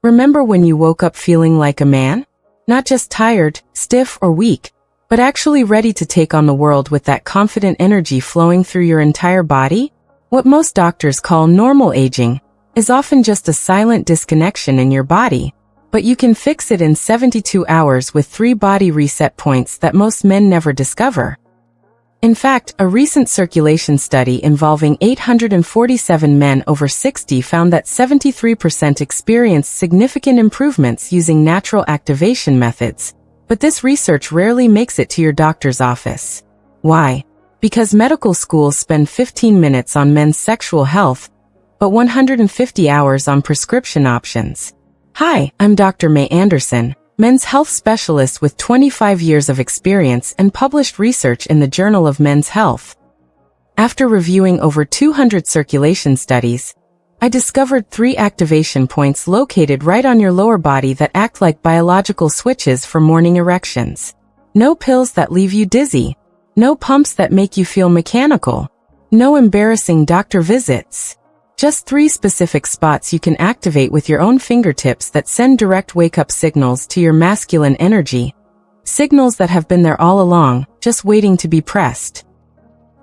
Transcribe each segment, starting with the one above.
Remember when you woke up feeling like a man? Not just tired, stiff, or weak, but actually ready to take on the world with that confident energy flowing through your entire body? What most doctors call normal aging is often just a silent disconnection in your body, but you can fix it in 72 hours with 3 body reset points that most men never discover. In fact, a recent circulation study involving 847 men over 60 found that 73% experienced significant improvements using natural activation methods, but this research rarely makes it to your doctor's office. Why? Because medical schools spend 15 minutes on men's sexual health, but 150 hours on prescription options. Hi, I'm Dr. Mei Anderson, men's health specialist with 25 years of experience and published research in the Journal of Men's Health. After reviewing over 200 circulation studies, I discovered 3 activation points located right on your lower body that act like biological switches for morning erections. No pills that leave you dizzy. No pumps that make you feel mechanical. No embarrassing doctor visits. Just 3 specific spots you can activate with your own fingertips that send direct wake-up signals to your masculine energy. Signals that have been there all along, just waiting to be pressed.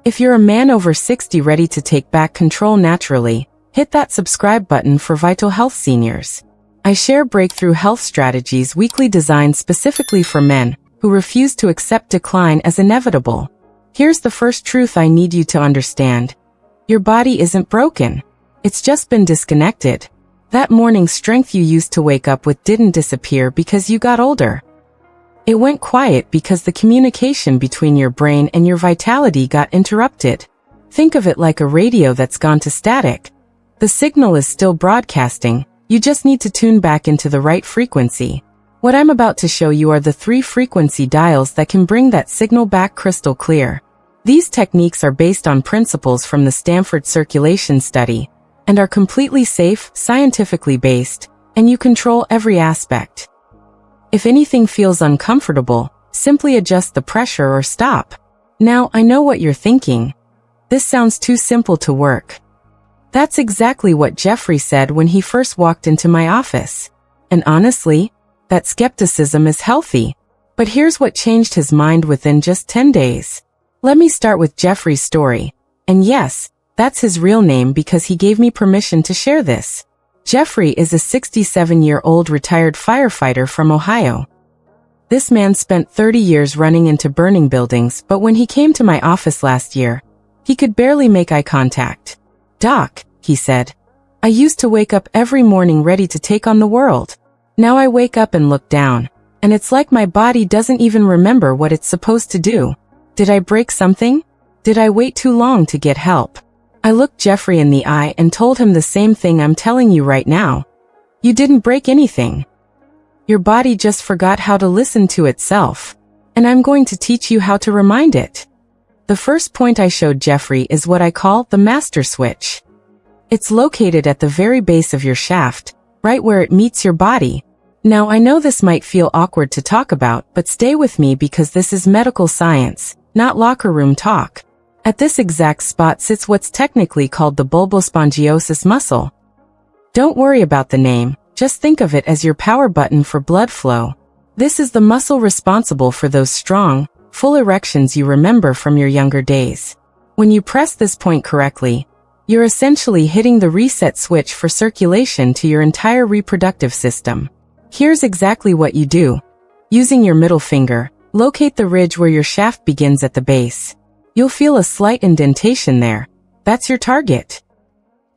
If you're a man over 60 ready to take back control naturally, hit that subscribe button for Vital Health Seniors. I share breakthrough health strategies weekly designed specifically for men who refuse to accept decline as inevitable. Here's the first truth I need you to understand. Your body isn't broken. It's just been disconnected. That morning strength you used to wake up with didn't disappear because you got older. It went quiet because the communication between your brain and your vitality got interrupted. Think of it like a radio that's gone to static. The signal is still broadcasting, you just need to tune back into the right frequency. What I'm about to show you are the 3 frequency dials that can bring that signal back crystal clear. These techniques are based on principles from the Stanford Circulation Study, and are completely safe, scientifically based, and you control every aspect. If anything feels uncomfortable, simply adjust the pressure or stop. Now, I know what you're thinking. This sounds too simple to work. That's exactly what Jeffrey said when he first walked into my office. And honestly, that skepticism is healthy. But here's what changed his mind within just 10 days. Let me start with Jeffrey's story. And yes, that's his real name because he gave me permission to share this. Jeffrey is a 67-year-old retired firefighter from Ohio. This man spent 30 years running into burning buildings, but when he came to my office last year, he could barely make eye contact. "Doc," he said, "I used to wake up every morning ready to take on the world. Now I wake up and look down, and it's like my body doesn't even remember what it's supposed to do. Did I break something? Did I wait too long to get help?" I looked Jeffrey in the eye and told him the same thing I'm telling you right now. You didn't break anything. Your body just forgot how to listen to itself. And I'm going to teach you how to remind it. The first point I showed Jeffrey is what I call the master switch. It's located at the very base of your shaft, right where it meets your body. Now I know this might feel awkward to talk about, but stay with me because this is medical science, not locker room talk. At this exact spot sits what's technically called the bulbospongiosus muscle. Don't worry about the name, just think of it as your power button for blood flow. This is the muscle responsible for those strong, full erections you remember from your younger days. When you press this point correctly, you're essentially hitting the reset switch for circulation to your entire reproductive system. Here's exactly what you do. Using your middle finger, locate the ridge where your shaft begins at the base. You'll feel a slight indentation there. That's your target.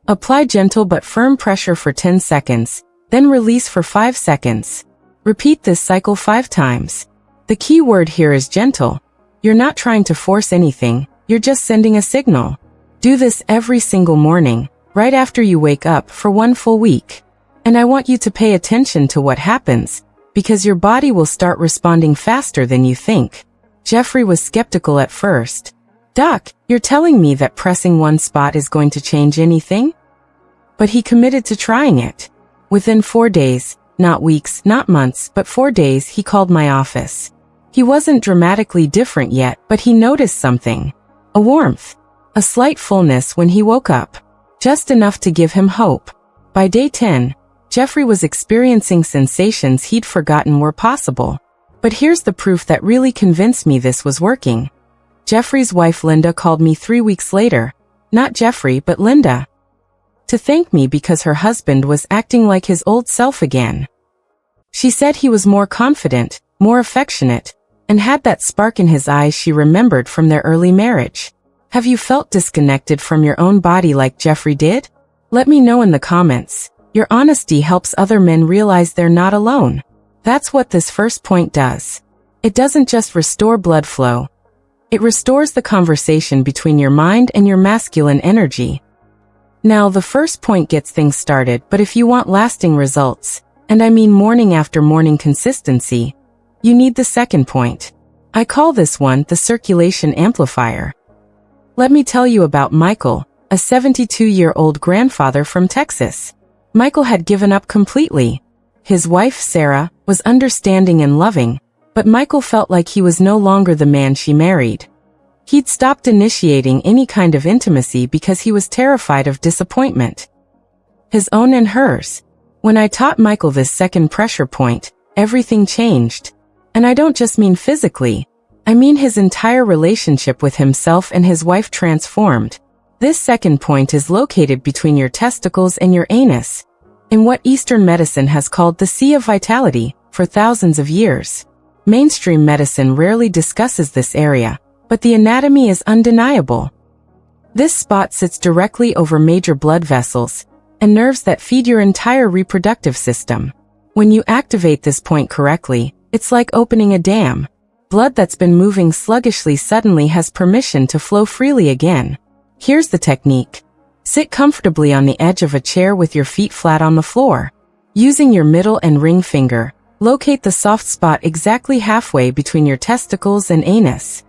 Apply gentle but firm pressure for 10 seconds, then release for 5 seconds. Repeat this cycle 5 times. The key word here is gentle. You're not trying to force anything, you're just sending a signal. Do this every single morning, right after you wake up for 1 full week. And I want you to pay attention to what happens, because your body will start responding faster than you think. Jeffrey was skeptical at first. "Doc, you're telling me that pressing one spot is going to change anything?" But he committed to trying it. Within 4 days, not weeks, not months, but 4 days, he called my office. He wasn't dramatically different yet, but he noticed something. A warmth. A slight fullness when he woke up. Just enough to give him hope. By day 10, Jeffrey was experiencing sensations he'd forgotten were possible. But here's the proof that really convinced me this was working. Jeffrey's wife Linda called me 3 weeks later, not Jeffrey but Linda, to thank me because her husband was acting like his old self again. She said he was more confident, more affectionate, and had that spark in his eyes she remembered from their early marriage. Have you felt disconnected from your own body like Jeffrey did? Let me know in the comments. Your honesty helps other men realize they're not alone. That's what this first point does. It doesn't just restore blood flow. It restores the conversation between your mind and your masculine energy. Now, the first point gets things started, but if you want lasting results, and I mean morning after morning consistency, you need the second point. I call this one the circulation amplifier. Let me tell you about Michael, a 72-year-old grandfather from Texas. Michael had given up completely. His wife, Sarah, was understanding and loving, but Michael felt like he was no longer the man she married. He'd stopped initiating any kind of intimacy because he was terrified of disappointment. His own and hers. When I taught Michael this second pressure point, everything changed. And I don't just mean physically. I mean his entire relationship with himself and his wife transformed. This second point is located between your testicles and your anus, in what Eastern medicine has called the Sea of Vitality, for thousands of years. Mainstream medicine rarely discusses this area, but the anatomy is undeniable. This spot sits directly over major blood vessels and nerves that feed your entire reproductive system. When you activate this point correctly, it's like opening a dam. Blood that's been moving sluggishly suddenly has permission to flow freely again. Here's the technique. Sit comfortably on the edge of a chair with your feet flat on the floor. Using your middle and ring finger, locate the soft spot exactly halfway between your testicles and anus.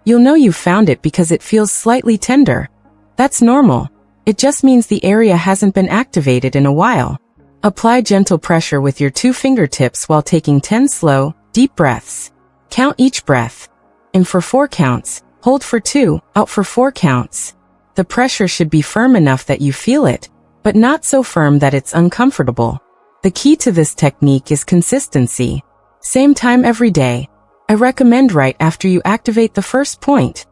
You'll know you found it because it feels slightly tender. That's normal. It just means the area hasn't been activated in a while. Apply gentle pressure with your 2 fingertips while taking 10 slow, deep breaths. Count each breath. In for 4 counts, hold for 2, out for 4 counts. The pressure should be firm enough that you feel it, but not so firm that it's uncomfortable. The key to this technique is consistency. Same time every day. I recommend right after you activate the first point.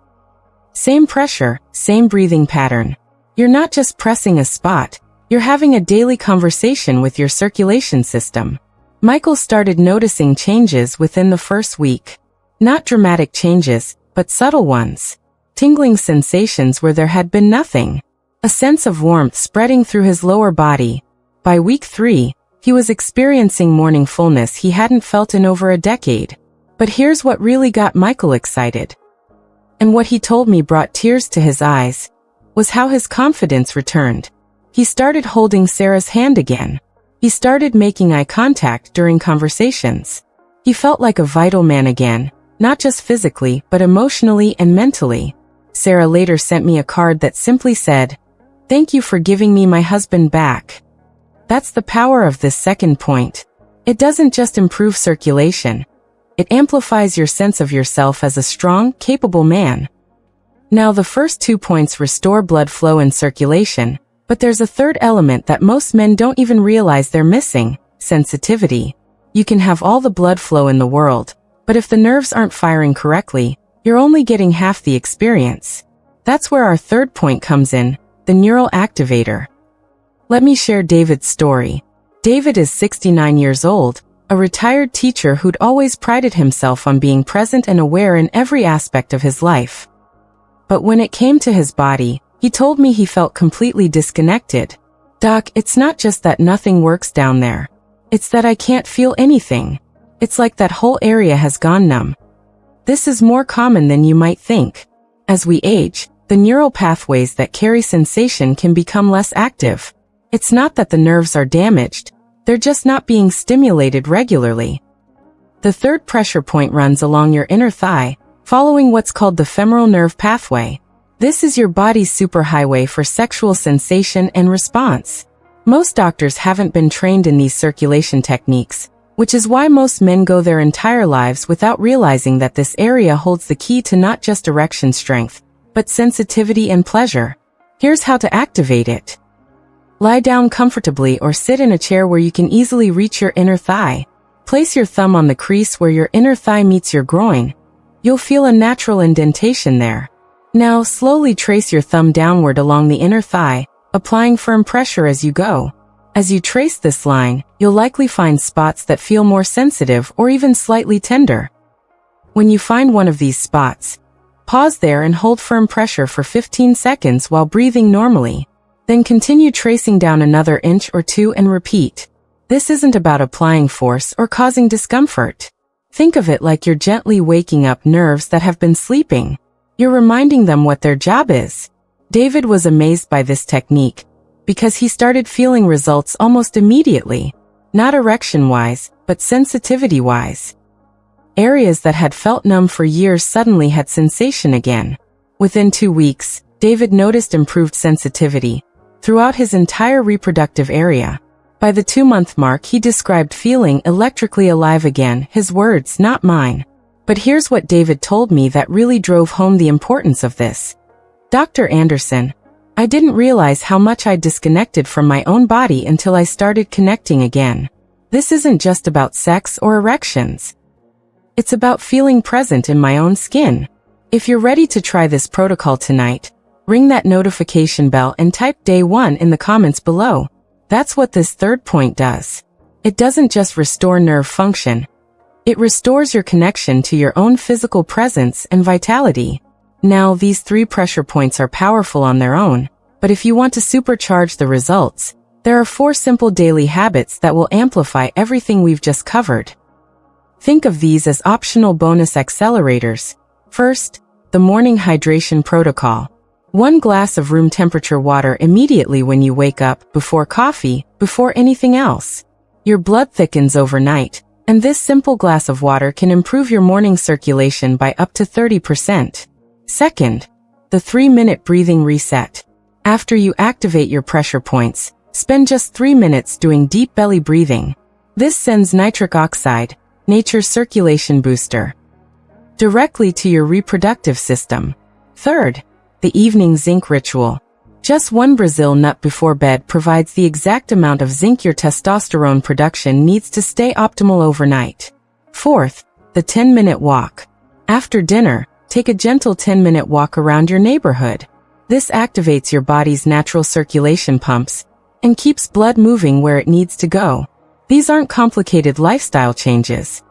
Same pressure, same breathing pattern. You're not just pressing a spot, you're having a daily conversation with your circulation system. Michael started noticing changes within the first week. Not dramatic changes, but subtle ones. Tingling sensations where there had been nothing. A sense of warmth spreading through his lower body. By week 3, he was experiencing morning fullness he hadn't felt in over a decade. But here's what really got Michael excited. And what he told me brought tears to his eyes, was how his confidence returned. He started holding Sarah's hand again. He started making eye contact during conversations. He felt like a vital man again, not just physically, but emotionally and mentally. Sarah later sent me a card that simply said, "Thank you for giving me my husband back." That's the power of this second point. It doesn't just improve circulation. It amplifies your sense of yourself as a strong, capable man. Now, the first 2 points restore blood flow and circulation, but there's a third element that most men don't even realize they're missing: sensitivity. You can have all the blood flow in the world, but if the nerves aren't firing correctly, you're only getting half the experience. That's where our third point comes in, the neural activator. Let me share David's story. David is 69 years old, a retired teacher who'd always prided himself on being present and aware in every aspect of his life. But when it came to his body, he told me he felt completely disconnected. "Doc, it's not just that nothing works down there. It's that I can't feel anything. It's like that whole area has gone numb." This is more common than you might think. As we age, the neural pathways that carry sensation can become less active. It's not that the nerves are damaged, they're just not being stimulated regularly. The third pressure point runs along your inner thigh, following what's called the femoral nerve pathway. This is your body's superhighway for sexual sensation and response. Most doctors haven't been trained in these circulation techniques, which is why most men go their entire lives without realizing that this area holds the key to not just erection strength, but sensitivity and pleasure. Here's how to activate it. Lie down comfortably or sit in a chair where you can easily reach your inner thigh. Place your thumb on the crease where your inner thigh meets your groin. You'll feel a natural indentation there. Now, slowly trace your thumb downward along the inner thigh, applying firm pressure as you go. As you trace this line, you'll likely find spots that feel more sensitive or even slightly tender. When you find one of these spots, pause there and hold firm pressure for 15 seconds while breathing normally. Then continue tracing down another inch or two and repeat. This isn't about applying force or causing discomfort. Think of it like you're gently waking up nerves that have been sleeping. You're reminding them what their job is. David was amazed by this technique because he started feeling results almost immediately, not erection-wise, but sensitivity-wise. Areas that had felt numb for years suddenly had sensation again. Within 2 weeks, David noticed improved sensitivity throughout his entire reproductive area. By the 2-month mark, he described feeling electrically alive again, his words, not mine. But here's what David told me that really drove home the importance of this. Dr. Anderson, I didn't realize how much I'd disconnected from my own body until I started connecting again. This isn't just about sex or erections. It's about feeling present in my own skin. If you're ready to try this protocol tonight, ring that notification bell and type day 1 in the comments below. That's what this third point does. It doesn't just restore nerve function. It restores your connection to your own physical presence and vitality. Now, these 3 pressure points are powerful on their own, but if you want to supercharge the results, there are 4 simple daily habits that will amplify everything we've just covered. Think of these as optional bonus accelerators. First, the morning hydration protocol. 1 glass of room temperature water immediately when you wake up, before coffee, before anything else. Your blood thickens overnight, and this simple glass of water can improve your morning circulation by up to 30%. Second, the 3-minute breathing reset. After you activate your pressure points, spend just 3 minutes doing deep belly breathing. This sends nitric oxide, nature's circulation booster, directly to your reproductive system. Third, the evening zinc ritual. Just 1 Brazil nut before bed provides the exact amount of zinc your testosterone production needs to stay optimal overnight. Fourth, the 10-minute walk. After dinner, take a gentle 10-minute walk around your neighborhood. This activates your body's natural circulation pumps and keeps blood moving where it needs to go. These aren't complicated lifestyle changes.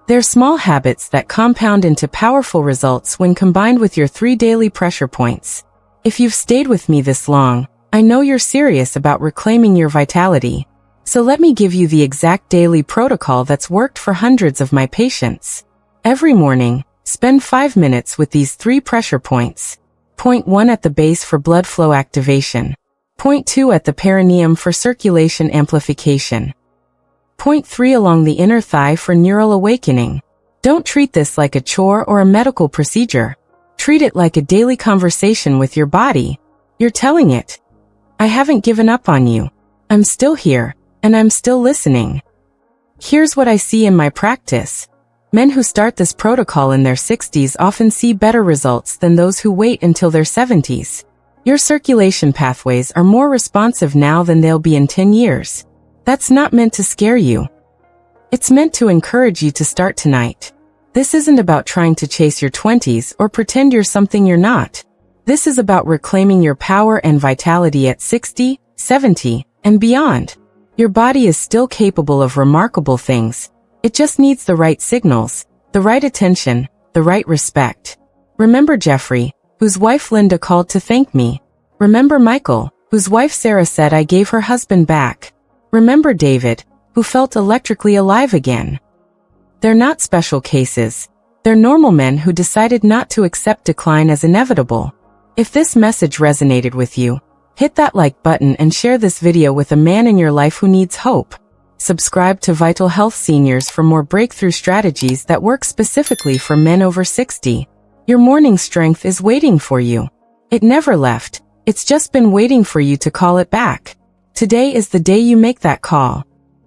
They're small habits that compound into powerful results when combined with your 3 daily pressure points. If you've stayed with me this long, I know you're serious about reclaiming your vitality. So let me give you the exact daily protocol that's worked for hundreds of my patients. Every morning, spend 5 minutes with these 3 pressure points. Point 1 at the base for blood flow activation. Point 2 at the perineum for circulation amplification. Point 3 along the inner thigh for neural awakening. Don't treat this like a chore or a medical procedure. Treat it like a daily conversation with your body. You're telling it, I haven't given up on you. I'm still here, and I'm still listening. Here's what I see in my practice. Men who start this protocol in their 60s often see better results than those who wait until their 70s. Your circulation pathways are more responsive now than they'll be in 10 years. That's not meant to scare you. It's meant to encourage you to start tonight. This isn't about trying to chase your 20s or pretend you're something you're not. This is about reclaiming your power and vitality at 60, 70, and beyond. Your body is still capable of remarkable things. It just needs the right signals, the right attention, the right respect. Remember Jeffrey, whose wife Linda called to thank me. Remember Michael, whose wife Sarah said I gave her husband back. Remember David, who felt electrically alive again. They're not special cases. They're normal men who decided not to accept decline as inevitable. If this message resonated with you, hit that like button and share this video with a man in your life who needs hope. Subscribe to Vital Health Seniors for more breakthrough strategies that work specifically for men over 60. Your morning strength is waiting for you. It never left. It's just been waiting for you to call it back. Today is the day you make that call.